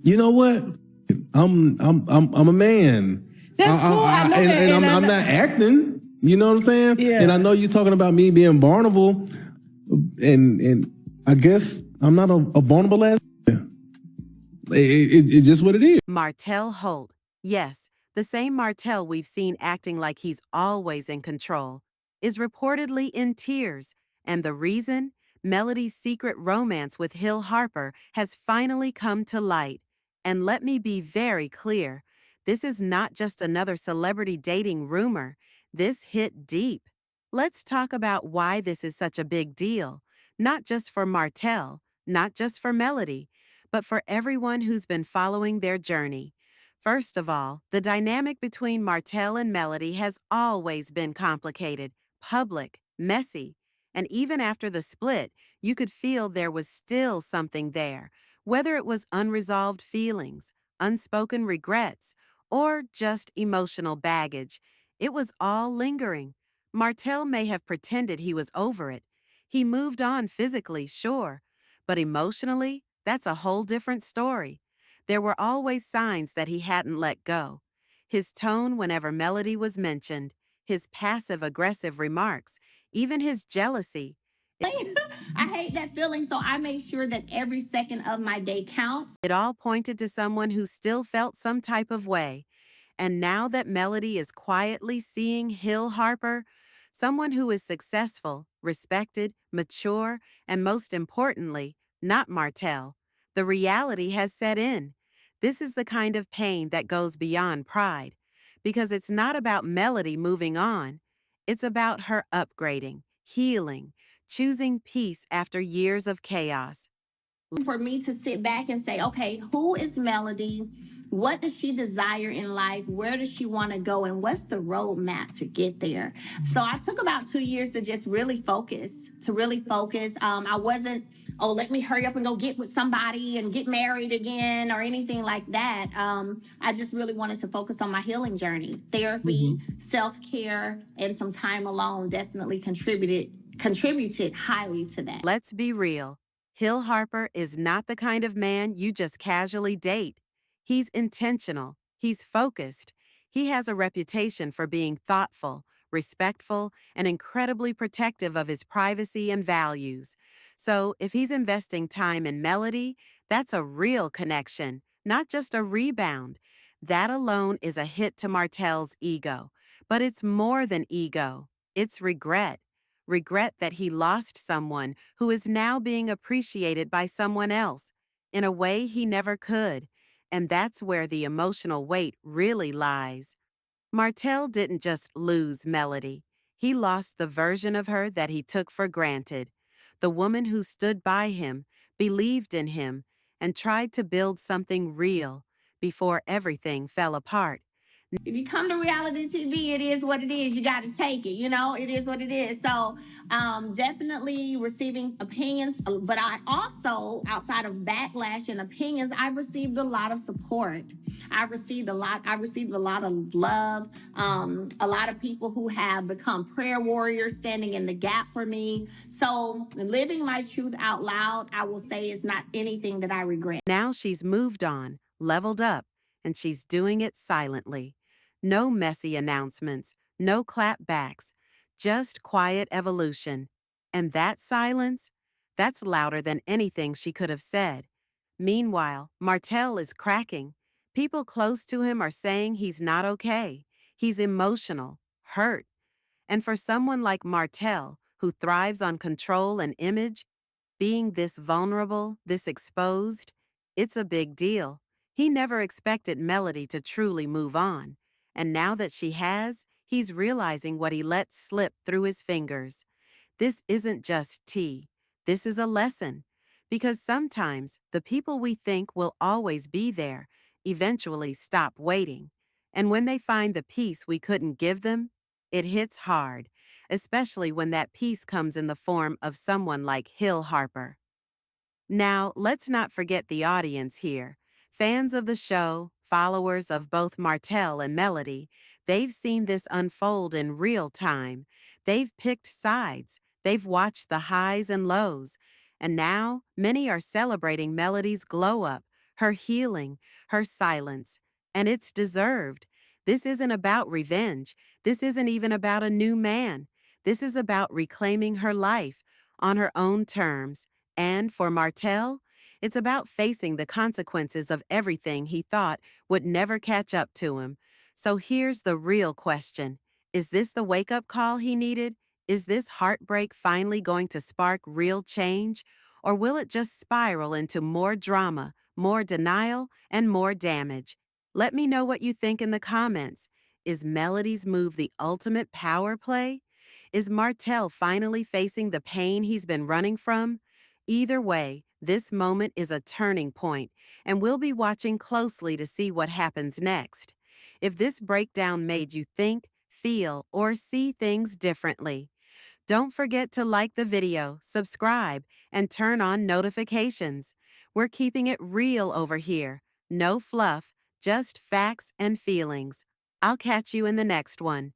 You know what? I'm a man. That's cool. I know that. And I'm not acting. You know what I'm saying? Yeah. And I know you're talking about me being vulnerable, and I guess I'm not a vulnerable ass. It's just what it is. Martell Holt. Yes, the same Martell we've seen acting like he's always in control, is reportedly in tears, and the reason? Melody's secret romance with Hill Harper has finally come to light. And let me be very clear, this is not just another celebrity dating rumor. This hit deep. Let's talk about why this is such a big deal, not just for Martell, not just for Melody, but for everyone who's been following their journey. First of all, the dynamic between Martell and Melody has always been complicated, public, messy, and even after the split, you could feel there was still something there, whether it was unresolved feelings, unspoken regrets, or just emotional baggage. It was all lingering. Martell may have pretended he was over it. He moved on physically, sure, but emotionally, that's a whole different story. There were always signs that he hadn't let go. His tone whenever Melody was mentioned, his passive-aggressive remarks, even his jealousy. I hate that feeling, so I make sure that every second of my day counts. It all pointed to someone who still felt some type of way. And now that Melody is quietly seeing Hill Harper, someone who is successful, respected, mature, and most importantly, not Martell, the reality has set in. This is the kind of pain that goes beyond pride, because it's not about Melody moving on. It's about her upgrading, healing, choosing peace after years of chaos. For me to sit back and say, okay, who is Melody? What does she desire in life? Where does she want to go? And what's the roadmap to get there? So I took about 2 years to just really focus, I wasn't, oh, let me hurry up and go get with somebody and get married again or anything like that. I just really wanted to focus on my healing journey. Therapy, self-care, and some time alone definitely contributed highly to that. Let's be real. Hill Harper is not the kind of man you just casually date. He's intentional. He's focused. He has a reputation for being thoughtful, respectful, and incredibly protective of his privacy and values. So if he's investing time in Melody, that's a real connection, not just a rebound. That alone is a hit to Martell's ego. But it's more than ego. It's regret. Regret that he lost someone who is now being appreciated by someone else in a way he never could. And that's where the emotional weight really lies. Martell didn't just lose Melody. He lost the version of her that he took for granted. The woman who stood by him, believed in him, and tried to build something real before everything fell apart. If you come to reality TV, it is what it is. You got to take it. It is what it is. So definitely receiving opinions. But I also, outside of backlash and opinions, I received a lot of support. I received a lot of love. A lot of people who have become prayer warriors, standing in the gap for me. So living my truth out loud, I will say, is not anything that I regret. Now she's moved on, leveled up, and she's doing it silently. No messy announcements, no clapbacks, just quiet evolution. And that silence, that's louder than anything she could have said. Meanwhile, Martell is cracking. People close to him are saying he's not okay. He's emotional, hurt. And for someone like Martell, who thrives on control and image, being this vulnerable, this exposed, it's a big deal. He never expected Melody to truly move on. And now that she has, he's realizing what he let slip through his fingers. This isn't just tea. This is a lesson. Because sometimes the people we think will always be there eventually stop waiting. And when they find the peace we couldn't give them, it hits hard, especially when that peace comes in the form of someone like Hill Harper. Now, let's not forget the audience here. Fans of the show, followers of both Martell and Melody, they've seen this unfold in real time. They've picked sides. They've watched the highs and lows. And now, many are celebrating Melody's glow-up, her healing, her silence. And it's deserved. This isn't about revenge. This isn't even about a new man. This is about reclaiming her life on her own terms. And for Martell, it's about facing the consequences of everything he thought would never catch up to him. So here's the real question. Is this the wake-up call he needed? Is this heartbreak finally going to spark real change? Or will it just spiral into more drama, more denial, and more damage? Let me know what you think in the comments. Is Melody's move the ultimate power play? Is Martell finally facing the pain he's been running from? Either way, this moment is a turning point, and we'll be watching closely to see what happens next. If this breakdown made you think, feel, or see things differently, don't forget to like the video, subscribe, and turn on notifications. We're keeping it real over here. No fluff, just facts and feelings. I'll catch you in the next one.